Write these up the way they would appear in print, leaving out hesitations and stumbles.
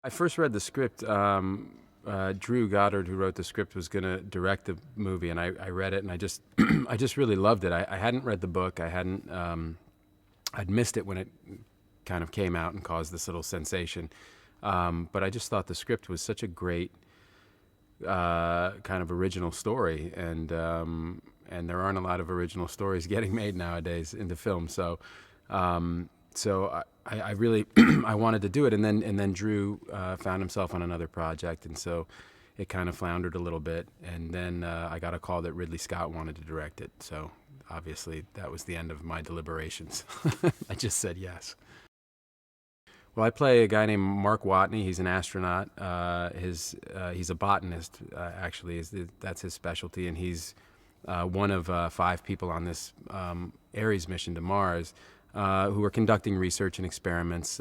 I first read the script. Drew Goddard, who wrote the script, was going to direct the movie, and I read it, and I just I just really loved it. I hadn't read the book. I'd missed it when it kind of came out and caused this little sensation. But I just thought the script was such a great kind of original story, and there aren't a lot of original stories getting made nowadays into film. So I really I wanted to do it, and then Drew found himself on another project, and so it kind of floundered a little bit, and then I got a call that Ridley Scott wanted to direct it. So obviously that was the end of my deliberations. I just said yes. Well, I play a guy named Mark Watney. He's an astronaut. He's a botanist, actually. That's his specialty, and he's one of 5 people on this Ares mission to Mars who are conducting research and experiments.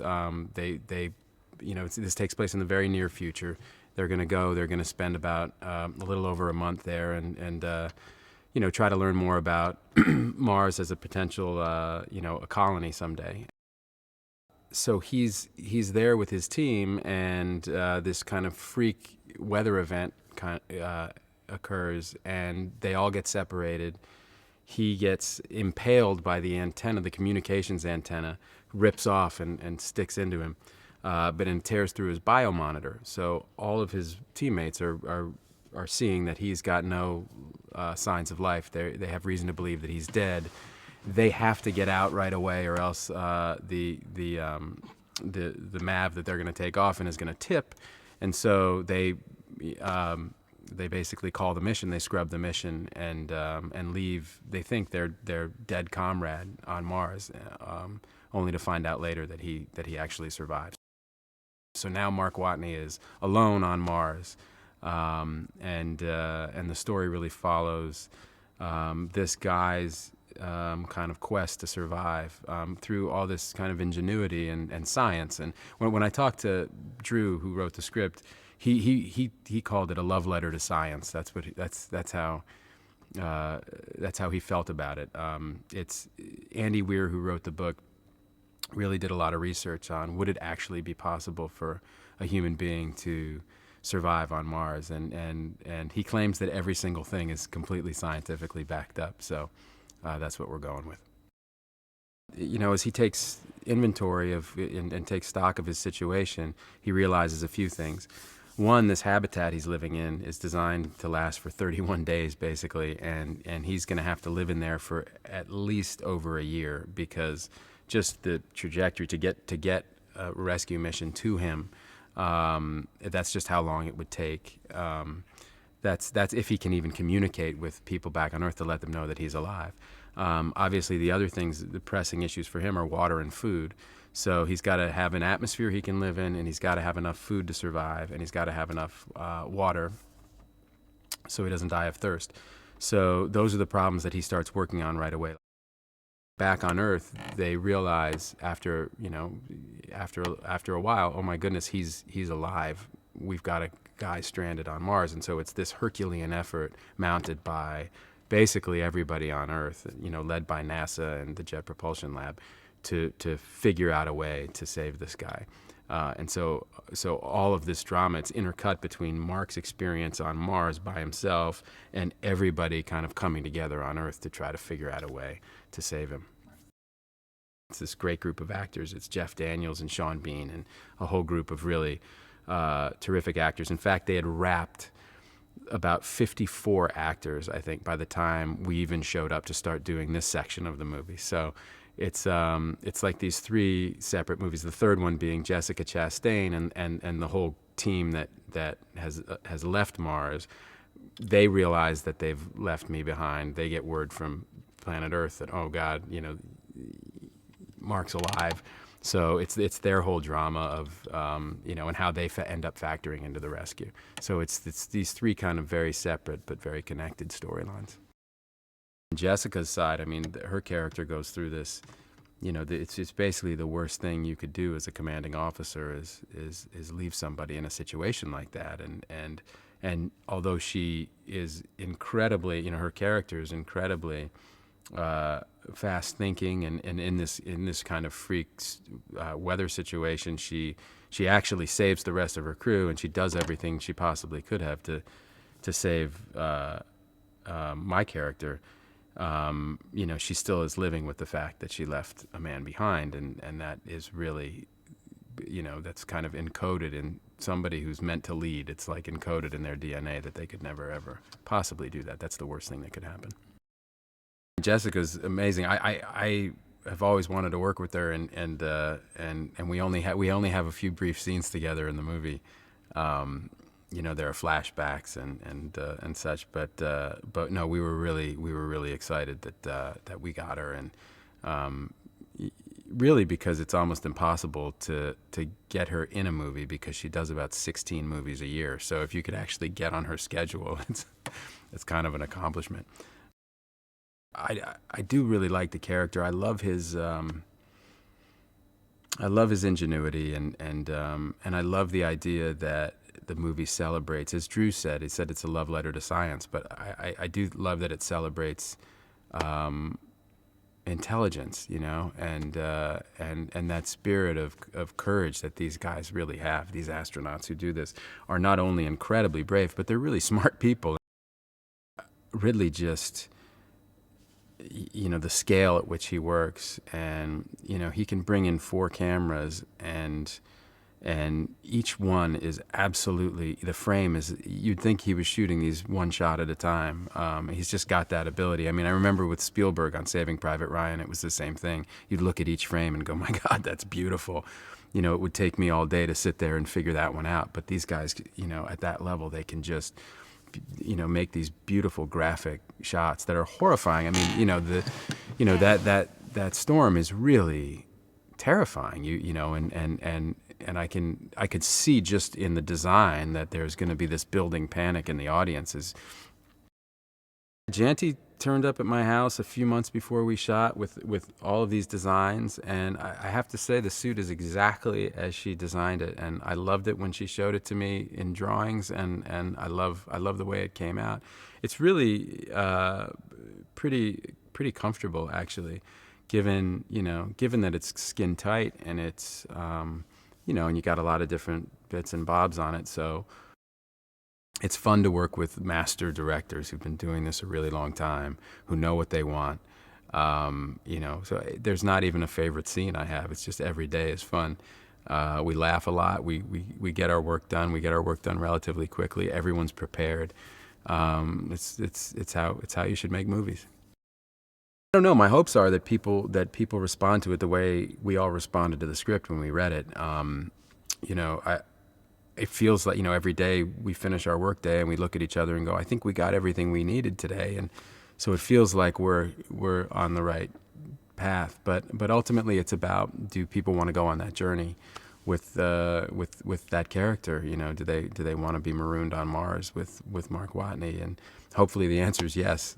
This takes place in the very near future. They're going to go. They're going to spend about a little over a month there, and try to learn more about Mars as a potential, a colony someday. So he's there with his team, and this kind of freak weather event occurs, and they all get separated. He gets impaled by the antenna, the communications antenna, rips off and sticks into him, but it tears through his biomonitor. So all of his teammates are seeing that he's got no signs of life. They have reason to believe that he's dead. They have to get out right away, or else the MAV that they're going to take off in is going to tip, and so they basically call the mission. They scrub the mission and leave. They think their dead comrade on Mars, only to find out later that he actually survives. So now Mark Watney is alone on Mars, and the story really follows this guy's kind of quest to survive through all this kind of ingenuity and science. And when I talked to Drew, who wrote the script, he called it a love letter to science. That's how he felt about it. It's Andy Weir, who wrote the book, really did a lot of research on would it actually be possible for a human being to survive on Mars, and he claims that every single thing is completely scientifically backed up. So that's what we're going with. As he takes inventory of and takes stock of his situation, he realizes a few things. One, this habitat he's living in is designed to last for 31 days, basically, and he's going to have to live in there for at least over a year, because just the trajectory to get a rescue mission to him, that's just how long it would take. That's if he can even communicate with people back on Earth to let them know that he's alive. Obviously, the other things, the pressing issues for him, are water and food. So he's got to have an atmosphere he can live in, and he's got to have enough food to survive, and he's got to have enough water so he doesn't die of thirst. So those are the problems that he starts working on right away. Back on Earth, they realize after a while, oh my goodness, he's alive. We've got a guy stranded on Mars, and so it's this Herculean effort mounted by basically everybody on Earth, led by NASA and the Jet Propulsion Lab, to figure out a way to save this guy. And so all of this drama, it's intercut between Mark's experience on Mars by himself and everybody kind of coming together on Earth to try to figure out a way to save him. It's this great group of actors. It's Jeff Daniels and Sean Bean and a whole group of really terrific actors. In fact, they had wrapped about 54 actors, I think, by the time we even showed up to start doing this section of the movie. So it's like these 3 separate movies. The third one being Jessica Chastain and the whole team that has left Mars. They realize that they've left me behind. They get word from planet Earth that, oh God, Mark's alive. So it's their whole drama of and how they end up factoring into the rescue. So it's these 3 kind of very separate but very connected storylines. Jessica's side, I mean, her character goes through this. It's basically the worst thing you could do as a commanding officer is leave somebody in a situation like that. And although she is incredibly, her character is incredibly fast thinking, and in this kind of freak weather situation, she she actually saves the rest of her crew, and she does everything she possibly could have to save my character. You know, she still is living with the fact that she left a man behind, and that is really, you know, that's kind of encoded in somebody who's meant to lead. It's like encoded in their DNA that they could never ever possibly do that. That's the worst thing that could happen. Jessica's amazing. I have always wanted to work with her, and we only have a few brief scenes together in the movie. You know, there are flashbacks and such, but no, we were really excited that we got her, and really because it's almost impossible to get her in a movie because she does about 16 movies a year. So if you could actually get on her schedule, it's kind of an accomplishment. I do really like the character. I love his ingenuity, and I love the idea that the movie celebrates, as Drew said, he said it's a love letter to science, but I do love that it celebrates intelligence, you know, and that spirit of courage that these guys really have. These astronauts who do this are not only incredibly brave, but they're really smart people. Ridley just, you know, the scale at which he works, and, you know, he can bring in 4 cameras, and each one is absolutely, the frame is, you'd think he was shooting these one shot at a time. He's just got that ability. I mean, I remember with Spielberg on Saving Private Ryan, it was the same thing. You'd look at each frame and go, my God, that's beautiful. You know, it would take me all day to sit there and figure that one out. But these guys, you know, at that level, they can just, you know, make these beautiful graphic shots that are horrifying. I mean, you know, that storm is really terrifying. You know, and I could see just in the design that there's going to be this building panic in the audiences. Janty turned up at my house a few months before we shot with all of these designs, and I have to say the suit is exactly as she designed it, and I loved it when she showed it to me in drawings, and I love the way it came out. It's really pretty comfortable, actually, given that it's skin tight, and it's you know, and you got a lot of different bits and bobs on it, so it's fun to work with master directors who've been doing this a really long time, who know what they want. You know, so there's not even a favorite scene I have. It's just every day is fun. We laugh a lot. We get our work done. We get our work done relatively quickly. Everyone's prepared. It's how you should make movies. I don't know. My hopes are that people respond to it the way we all responded to the script when we read it. You know, it feels like, you know, every day we finish our work day and we look at each other and go, I think we got everything we needed today, and so it feels like we're on the right path. But ultimately, it's about, do people want to go on that journey with that character? You know, do they want to be marooned on Mars with Mark Watney? And hopefully the answer is yes.